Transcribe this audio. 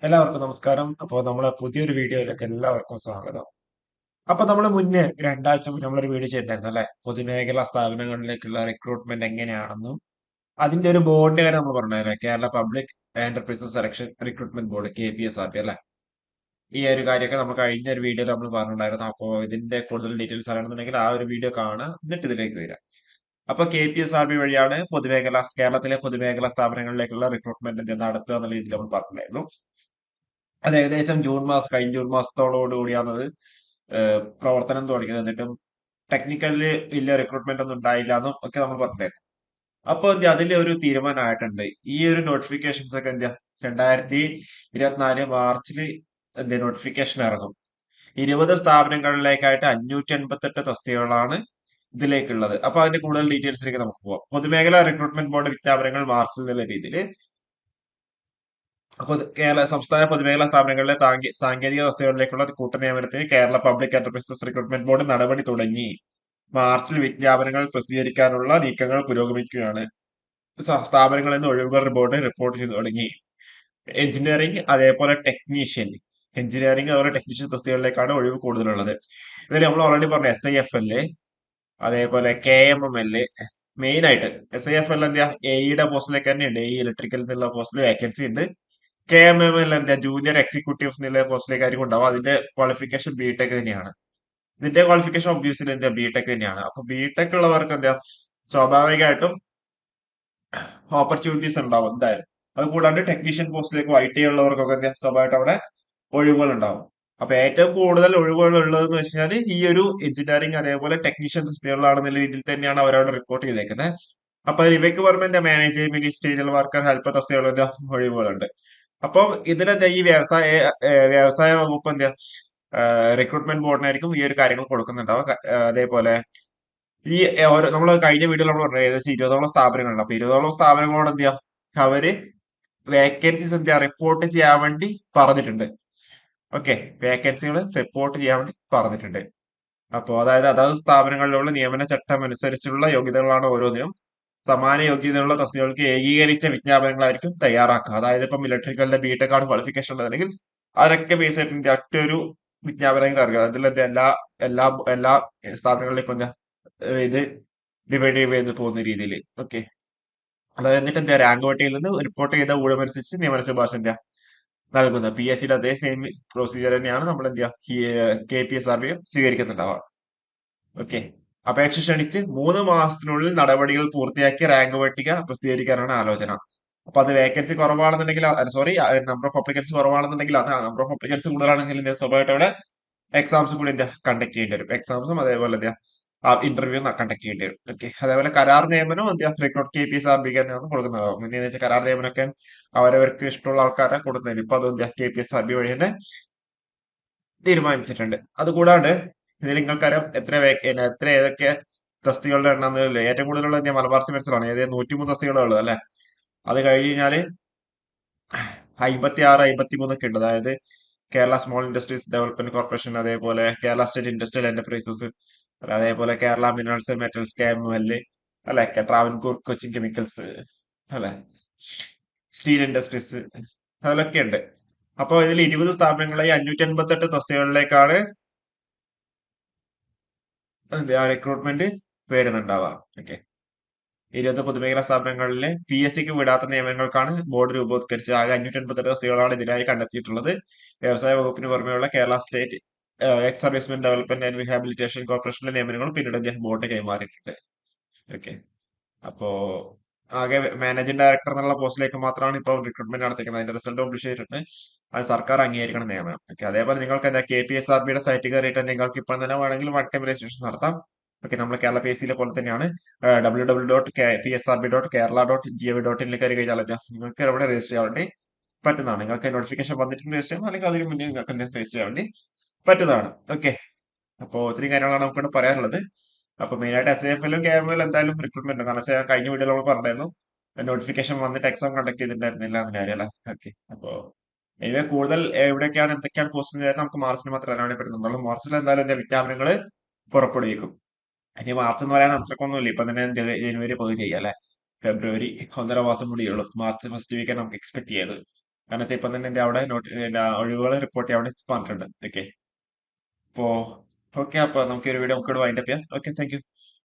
എല്ലാവർക്കും നമസ്കാരം. അപ്പോൾ നമ്മളെ പുതിയൊരു വീഡിയോയിലേക്ക് എല്ലാവർക്കും സ്വാഗതം. അപ്പൊ നമ്മൾ മുന്നേ രണ്ടാഴ്ച മുന്നേ നമ്മളൊരു വീഡിയോ ചെയ്തിട്ടുണ്ടായിരുന്നു അല്ലെ, പൊതുമേഖലാ സ്ഥാപനങ്ങളിലേക്കുള്ള റിക്രൂട്ട്മെന്റ് എങ്ങനെയാണെന്നും അതിന്റെ ഒരു ബോർഡിന്റെ കാര്യം നമ്മൾ പറഞ്ഞല്ലേ, Kerala public enterprises selection recruitment board KPSRB അല്ലെ. ഈ ഒരു കാര്യമൊക്കെ നമ്മൾ കഴിഞ്ഞ ഒരു വീഡിയോയിൽ നമ്മൾ പറഞ്ഞിട്ടുണ്ടായിരുന്നു. അപ്പോൾ ഇതിന്റെ കൂടുതൽ ഡീറ്റെയിൽസ് അറിയണമെന്നുണ്ടെങ്കിൽ ആ ഒരു വീഡിയോ കാണുക, എന്നിട്ട് ഇതിലേക്ക് വരാം. അപ്പൊ KPSRB വഴിയാണ് കേരളത്തിലെ പൊതുമേഖലാ സ്ഥാപനങ്ങളിലേക്കുള്ള റിക്രൂട്ട്മെന്റ് നടത്തുക എന്നുള്ള രീതിയിൽ നമ്മൾ പറഞ്ഞിട്ടുണ്ടായിരുന്നു. അത് ഏകദേശം കഴിഞ്ഞ ജൂൺ മാസത്തോടു കൂടിയാണ് അത് പ്രവർത്തനം തുടങ്ങിയത്. എന്നിട്ടും ടെക്നിക്കലില് വലിയ റിക്രൂട്ട്മെന്റ് ഒന്നും ഉണ്ടായില്ല എന്നും ഒക്കെ നമ്മൾ പറഞ്ഞിട്ടുണ്ടായിരുന്നു. അപ്പൊ അതിന്റെ ഒരു തീരുമാനമായിട്ടുണ്ട്. ഈ ഒരു നോട്ടിഫിക്കേഷൻസ് ഒക്കെ 2024 മാർച്ചിൽ നോട്ടിഫിക്കേഷൻ ഇറങ്ങും. 20 സ്ഥാപനങ്ങളിലേക്കായിട്ട് 588 തസ്തികകളാണ് ഇതിലേക്കുള്ളത്. അപ്പൊ അതിന്റെ കൂടുതൽ ഡീറ്റെയിൽസിലേക്ക് നമുക്ക് പോവാം. പൊതുമേഖലാ റിക്രൂട്ട്മെന്റ് ബോർഡ് വിജ്ഞാപനങ്ങൾ മാർച്ചിൽ എന്നുള്ള രീതിയിൽ സംസ്ഥാന പൊതുമേഖലാ സ്ഥാപനങ്ങളിലെ സാങ്കേതിക തസ്തികകളിലേക്കുള്ള കൂട്ടനിയമനത്തിന് Kerala public enterprises recruitment board നടപടി തുടങ്ങി. മാർച്ചിൽ വിജ്ഞാപനങ്ങൾ പ്രസിദ്ധീകരിക്കാനുള്ള നീക്കങ്ങൾ പുരോഗമിക്കുകയാണ്. സ്ഥാപനങ്ങളിൽ നിന്ന് ഒഴിവുകൾ റിപ്പോർട്ട് ചെയ്തു തുടങ്ങി. എഞ്ചിനീയറിംഗ് അതേപോലെ ടെക്നീഷ്യൻ എഞ്ചിനീയറിംഗ് അതുപോലെ ടെക്നീഷ്യൻ തസ്തികകളിലേക്കാണ് ഒഴിവ് കൂടുതലുള്ളത്. ഇതിൽ നമ്മൾ ഓൾറെഡി പറഞ്ഞു SIFL, അതേപോലെ KMML. മെയിൻ ആയിട്ട് SIFL എന്താ, എയുടെ പോസ്റ്റിലേക്ക് തന്നെയുണ്ട്. ഇലക്ട്രിക്കൽ എന്നുള്ള പോസ്റ്റിൽ വേക്കൻസി ഉണ്ട്. KMML എന്താ, ജൂനിയർ എക്സിക്യൂട്ടീവ് എന്നുള്ള പോസ്റ്റിലേക്കായിരിക്കും ഉണ്ടാവും. അതിന്റെ ക്വാളിഫിക്കേഷൻ ബിടെക് തന്നെയാണ്. ഇതിന്റെ ക്വാളിഫിക്കേഷൻ ഒബ്വിയസ്ലി എന്താ, ബിടെക് തന്നെയാണ്. അപ്പൊ ബിടെക് ഉള്ളവർക്ക് എന്താ, സ്വാഭാവികമായിട്ടും ഓപ്പർച്യൂണിറ്റീസ് ഉണ്ടാവും എന്തായാലും. അത് കൂടാണ്ട് ടെക്നീഷ്യൻ പോസ്റ്റിലേക്ക് ITI ഉള്ളവർക്കൊക്കെ എന്താ, സ്വാഭാവികമായിട്ട് അവിടെ ഒഴിവുകൾ ഉണ്ടാവും. അപ്പൊ ഏറ്റവും കൂടുതൽ ഒഴിവുകൾ ഉള്ളതെന്ന് വെച്ചാൽ ഈ ഒരു എഞ്ചിനീയറിംഗ് അതേപോലെ ടെക്നീഷ്യൻ തസ്തികകളിലാണെന്നുള്ള രീതിയിൽ തന്നെയാണ് അവരവിടെ റിപ്പോർട്ട് ചെയ്തേക്കുന്നത്. അപ്പൊ ഇവയ്ക്ക് പുറമെ എന്താ, മാനേജ്മെന്റ് മിനിസ്റ്റീരിയൽ വർക്കർ ഹെൽപ്പ് തസ്തികകൾ എന്താ, ഒഴിവുകളുണ്ട്. അപ്പം ഇതിലെന്താ, ഈ വ്യവസായ വകുപ്പ് എന്താ, റിക്രൂട്ട്മെന്റ് ബോർഡിനായിരിക്കും ഈ ഒരു കാര്യങ്ങൾ കൊടുക്കുന്നുണ്ടാവും. അതേപോലെ ഈ ഓരോ നമ്മൾ കഴിഞ്ഞ വീഡിയോയിൽ നമ്മൾ പറഞ്ഞു ഏകദേശം 20ഓളം സ്ഥാപനങ്ങളുണ്ട്. അപ്പൊ 20ഓളം സ്ഥാപനങ്ങളോട് എന്ത് ചെയ്യാം, അവര് വേക്കൻസീസ് എന്താ റിപ്പോർട്ട് ചെയ്യാൻ വേണ്ടി പറഞ്ഞിട്ടുണ്ട്. ഓക്കെ, വേക്കൻസികൾ റിപ്പോർട്ട് ചെയ്യാൻ വേണ്ടി പറഞ്ഞിട്ടുണ്ട്. അപ്പോൾ അതായത് അതാത് സ്ഥാപനങ്ങളിലുള്ള നിയമന ചട്ടം അനുസരിച്ചുള്ള യോഗ്യതകളാണ് ഓരോന്നിനും. സമാന യോഗ്യതയുള്ള തസ്തികകൾക്ക് ഏകീകരിച്ച വിജ്ഞാപനങ്ങളായിരിക്കും തയ്യാറാക്കുക. അതായത് ഇപ്പം ഇലക്ട്രിക്കലിന്റെ ബിടെക് ആണ് ക്വാളിഫിക്കേഷൻ ഉള്ളതെങ്കിൽ അതൊക്കെ ബേസ് ചെയ്തിട്ട് ഒറ്റൊരു വിജ്ഞാപനം ഇറക്കുക. അതിൽ എല്ലാ എല്ലാ എല്ലാ സ്ഥാപനങ്ങളിലേക്കും എന്താ, ഇത് ഡിവൈഡ് ചെയ്ത് പോകുന്ന രീതിയിൽ. ഓക്കെ, അതായത് എന്നിട്ട് എന്താ, റാങ്ക് പട്ടികയിൽ നിന്ന് റിപ്പോർട്ട് ചെയ്ത ഊഴമനുസരിച്ച് നിയമന ശുപാർശ എന്താ നൽകുന്നത്. PSCയുടെ അതേ സെയിം പ്രൊസീജിയർ തന്നെയാണ് നമ്മൾ എന്ത് ചെയ്യുക, KPSRB സ്വീകരിക്കുന്നുണ്ടാവുക. ഓക്കെ, അപേക്ഷ ക്ഷണിച്ച് 3 മാസത്തിനുള്ളിൽ നടപടികൾ പൂർത്തിയാക്കി റാങ്ക് പട്ടിക പ്രസിദ്ധീകരിക്കാനാണ് ആലോചന. അപ്പൊ അത് വേക്കൻസി കുറവാണെന്നുണ്ടെങ്കിൽ, സോറി, നമ്പർ ഓഫ് അപ്ലിക്കൻസ് കുറവാണെന്നുണ്ടെങ്കിൽ, അത് നമ്പർ ഓഫ് അപ്ലിക്കൻസ് കൂടുതലാണെങ്കിൽ സ്വാഭാവികമായിട്ട് അവിടെ എക്സാംസ് കൂടി എന്താ കണ്ടക്ട് ചെയ്യേണ്ടി വരും. എക്സാംസും അതേപോലെ എന്താ ഇന്റർവ്യൂ കണ്ടക്ട് ചെയ്യേണ്ടി വരും. ഓക്കെ, അതേപോലെ കരാർ നിയമനം എന്താ റിക്രൂട്ട് KPSRB തന്നെയാണ് കൊടുക്കുന്നതാവും. മുന്നേ വെച്ചാൽ കരാർ നിയമനമൊക്കെ അവരവർക്ക് ഇഷ്ടമുള്ള ആൾക്കാരെ കൊടുക്കുന്നതിന് ഇപ്പൊ അത് എന്താ KPSRB വഴി തന്നെ തീരുമാനിച്ചിട്ടുണ്ട്. അതുകൂടാണ്ട് ഇതിൽ നിങ്ങൾക്കറിയാം എത്ര ഏതൊക്കെ തസ്തികളുടെ എണ്ണം എന്നല്ലേ. ഏറ്റവും കൂടുതലുള്ള മലബാർ സിമെന്റ്സിലാണ്. ഏതായത് 103 തസ്തികളേ ഉള്ളത് അല്ലെ. അത് കഴിഞ്ഞ് കഴിഞ്ഞാല് 56 53 ഒക്കെ ഉണ്ട്. അതായത് Kerala small industries development corporation, അതേപോലെ കേരള സ്റ്റേറ്റ് ഇൻഡസ്ട്രിയൽ എന്റർപ്രൈസസ്, അതേപോലെ Kerala minerals and metals KML അല്ലെ, ട്രാവൻകൂർ കൊച്ചിൻ കെമിക്കൽസ് അല്ലെ, സ്റ്റീൽ ഇൻഡസ്ട്രീസ്, അതിലൊക്കെ ഉണ്ട്. അപ്പൊ ഇതിൽ 20 സ്ഥാപനങ്ങളായി 588 തസ്തികകളിലേക്കാണ് റിക്രൂട്ട്മെന്റ് വരുന്നുണ്ടാവുക. ഓക്കെ, 20 പൊതുമേഖലാ സ്ഥാപനങ്ങളിലെ PSCക്ക് വിടാത്ത നിയമനങ്ങൾക്കാണ് ബോർഡ് രൂപവത്കരിച്ചത്. ആകെ 588 തസ്തികകളാണ് ഇതിനായി കണ്ടെത്തിയിട്ടുള്ളത്. വ്യവസായ വകുപ്പിന് പുറമെയുള്ള Kerala state ex servicemen development and rehabilitation കോർപ്പറേഷനിലെ നിയമനങ്ങളും പിന്നീട് അദ്ദേഹം ബോർഡ് കൈമാറിയിട്ടുണ്ട്. ഓക്കെ, അപ്പോ ആകെ മാനേജിംഗ് ഡയറക്ടർ എന്നുള്ള പോസ്റ്റിലേക്ക് മാത്രമാണ് ഇപ്പോൾ റിക്രൂട്ട്മെന്റ് നടത്തിക്കുന്നത്. അതിന്റെ റിസൾട്ട് പബ്ലിഷ് ചെയ്തിട്ടുണ്ട്. അത് സർക്കാർ അംഗീകരിക്കണം നിയമനം. ഓക്കെ, അതേപോലെ നിങ്ങൾക്ക് എന്താ KPSRBയുടെ സൈറ്റ് കയറിയിട്ട് നിങ്ങൾക്ക് ഇപ്പം തന്നെ വേണമെങ്കിൽ വൺ ടൈം രജിസ്ട്രേഷൻ നടത്താം. ഓക്കെ, നമ്മൾ കേരള PSCയിലെ പോലെ തന്നെയാണ്. www.psrb.kerala.gov.in കയറി കഴിഞ്ഞാൽ നിങ്ങൾക്ക് അവിടെ രജിസ്റ്റർ ചെയ്യാൻ വേണ്ടി പറ്റുന്നതാണ്. നിങ്ങൾക്ക് നോട്ടിഫിക്കേഷൻ വന്നിട്ടുണ്ട് രജിസ്റ്റർ ചെയ്യാം, അല്ലെങ്കിൽ അതിന് മുന്നേ നിങ്ങൾക്ക് രജിസ്റ്റർ ചെയ്യാൻ വേണ്ടി പറ്റുന്നതാണ്. ഓക്കെ, അപ്പോൾ ഒത്തിരി കാര്യങ്ങളാണ് നമുക്കിവിടെ പറയാനുള്ളത്. അപ്പൊ മെയിൻ ആയിട്ട് SIFL KML എന്തായാലും റിക്രൂട്ട്മെന്റ്, കാരണം വെച്ചാൽ കഴിഞ്ഞ വീഡിയോ നമ്മൾ പറഞ്ഞായിരുന്നു നോട്ടിഫിക്കേഷൻ വന്നിട്ട് എക്സാം കണ്ടക്ട് ചെയ്തിട്ടുണ്ടായിരുന്നില്ല എന്ന കാര്യം അല്ലേ. ഓക്കെ, അപ്പോ ഇനി കൂടുതൽ എവിടെയൊക്കെയാണ് എന്തൊക്കെയാണ് പോസ്റ്റ് നമുക്ക് മാർച്ചിൽ മാത്രമേ അറിയാൻ വേണ്ടി പറ്റുന്നുള്ളൂ. മാർച്ചിൽ എന്തായാലും എന്താ വിജ്ഞാപനങ്ങൾ പുറപ്പെടുവിക്കും. ഇനി മാർച്ച് എന്ന് പറയാൻ അത്രക്കൊന്നുമില്ല. ഇപ്പൊ തന്നെ ജനുവരി പകുതി ചെയ്യാം അല്ലെ. ഫെബ്രുവരി 1.5 മാസം കൂടിയുള്ളൂ. മാർച്ച് ഫസ്റ്റ് വീക്ക് നമുക്ക് എക്സ്പെക്ട് ചെയ്തത്. കാരണം വെച്ചാൽ ഇപ്പം തന്നെ എന്റെ അവിടെ ഒഴിവുകൾ റിപ്പോർട്ട് ചെയ്യാൻ അവിടെ പറഞ്ഞിട്ടുണ്ട്. ഓക്കെ. അപ്പോ ഓക്കെ, അപ്പൊ നമുക്ക് ഒരു വീഡിയോ നമുക്ക് വൈൻഡപ്പ് ചെയ്യാം. Okay, thank you.